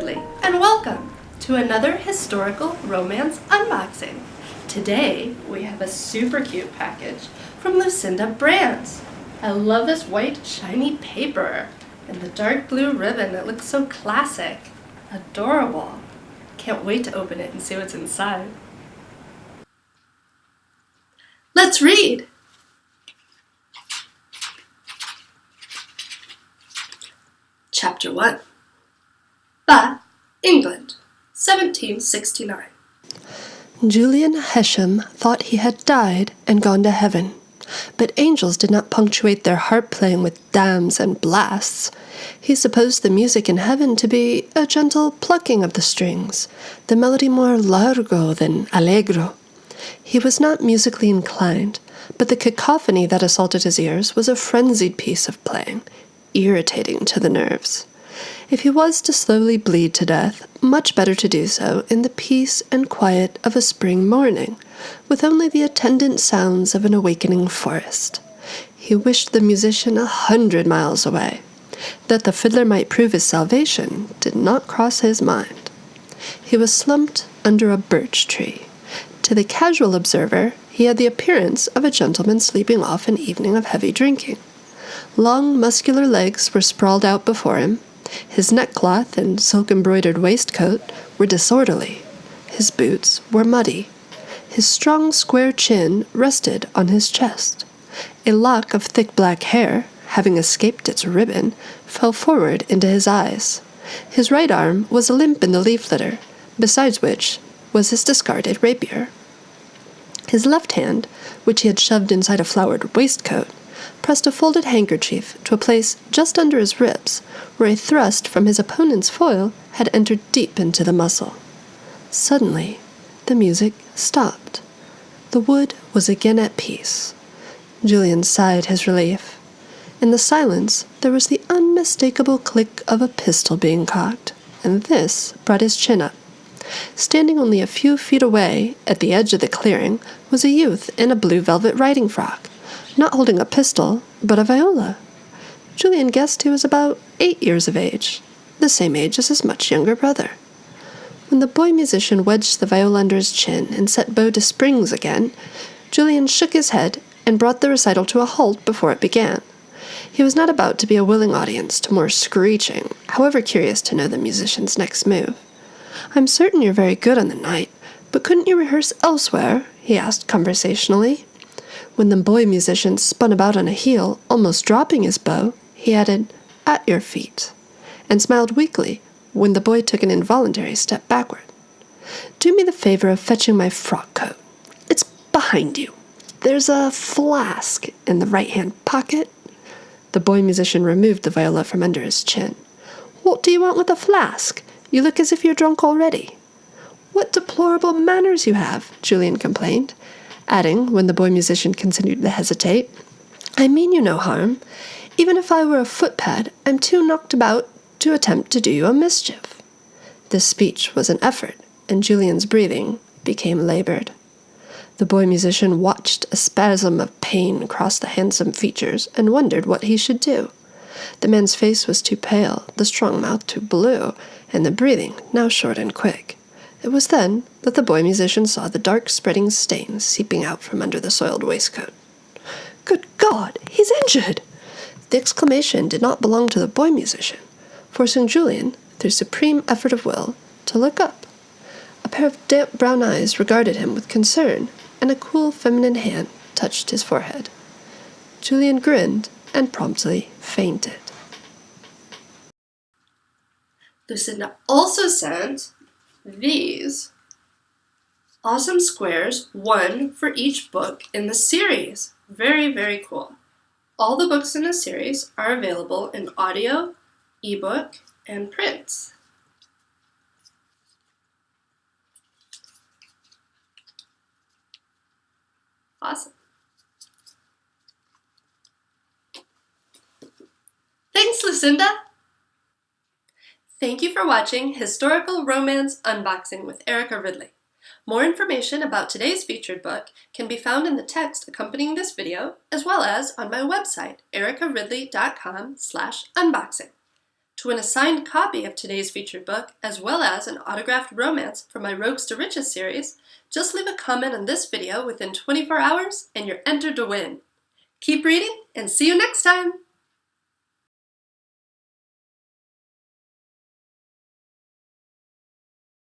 Ridley, and welcome to another historical romance unboxing. Today, we have a super cute package from Lucinda Brant. I love this white shiny paper and the dark blue ribbon. It looks so classic. Adorable. Can't wait to open it and see what's inside. Let's read! Chapter 1. Bath, England, 1769. Julian Hesham thought he had died and gone to heaven, but angels did not punctuate their harp playing with damns and blasts. He supposed the music in heaven to be a gentle plucking of the strings, the melody more largo than allegro. He was not musically inclined, but the cacophony that assaulted his ears was a frenzied piece of playing, irritating to the nerves. If he was to slowly bleed to death, much better to do so in the peace and quiet of a spring morning, with only the attendant sounds of an awakening forest. He wished the musician 100 miles away. That the fiddler might prove his salvation did not cross his mind. He was slumped under a birch tree. To the casual observer, he had the appearance of a gentleman sleeping off an evening of heavy drinking. Long, muscular legs were sprawled out before him. His neckcloth and silk-embroidered waistcoat were disorderly. His boots were muddy. His strong, square chin rested on his chest. A lock of thick black hair, having escaped its ribbon, fell forward into his eyes. His right arm was limp in the leaf litter, besides which was his discarded rapier. His left hand, which he had shoved inside a flowered waistcoat, pressed a folded handkerchief to a place just under his ribs, where a thrust from his opponent's foil had entered deep into the muscle. Suddenly, the music stopped. The wood was again at peace. Julian sighed his relief. In the silence, there was the unmistakable click of a pistol being cocked, and this brought his chin up. Standing only a few feet away, at the edge of the clearing, was a youth in a blue velvet riding frock, not holding a pistol, but a viola. Julian guessed he was about 8 years of age, the same age as his much younger brother. When the boy musician wedged the viola under his chin and set bow to springs again, Julian shook his head and brought the recital to a halt before it began. He was not about to be a willing audience to more screeching, however curious to know the musician's next move. "I'm certain you're very good on the night, but couldn't you rehearse elsewhere?" he asked conversationally. When the boy musician spun about on a heel, almost dropping his bow, he added, "At your feet," and smiled weakly when the boy took an involuntary step backward. "Do me the favor of fetching my frock coat. It's behind you. There's a flask in the right-hand pocket." The boy musician removed the viola from under his chin. "What do you want with a flask? You look as if you're drunk already." "What deplorable manners you have," Julian complained, adding, when the boy musician continued to hesitate, "I mean you no harm. Even if I were a footpad, I'm too knocked about to attempt to do you a mischief." This speech was an effort, and Julian's breathing became labored. The boy musician watched a spasm of pain cross the handsome features and wondered what he should do. The man's face was too pale, the strong mouth too blue, and the breathing now short and quick. It was then that the boy musician saw the dark spreading stains seeping out from under the soiled waistcoat. "Good God, he's injured!" The exclamation did not belong to the boy musician, forcing Julian, through supreme effort of will, to look up. A pair of damp brown eyes regarded him with concern, and a cool feminine hand touched his forehead. Julian grinned and promptly fainted. Lucinda also sent these awesome squares, one for each book in the series. Very, very cool. All the books in the series are available in audio, ebook, and print. Awesome. Thanks, Lucinda! Thank you for watching Historical Romance Unboxing with Erica Ridley. More information about today's featured book can be found in the text accompanying this video, as well as on my website, ericaridley.com/unboxing. To win a signed copy of today's featured book, as well as an autographed romance from my Rogues to Riches series, just leave a comment on this video within 24 hours and you're entered to win. Keep reading and see you next time!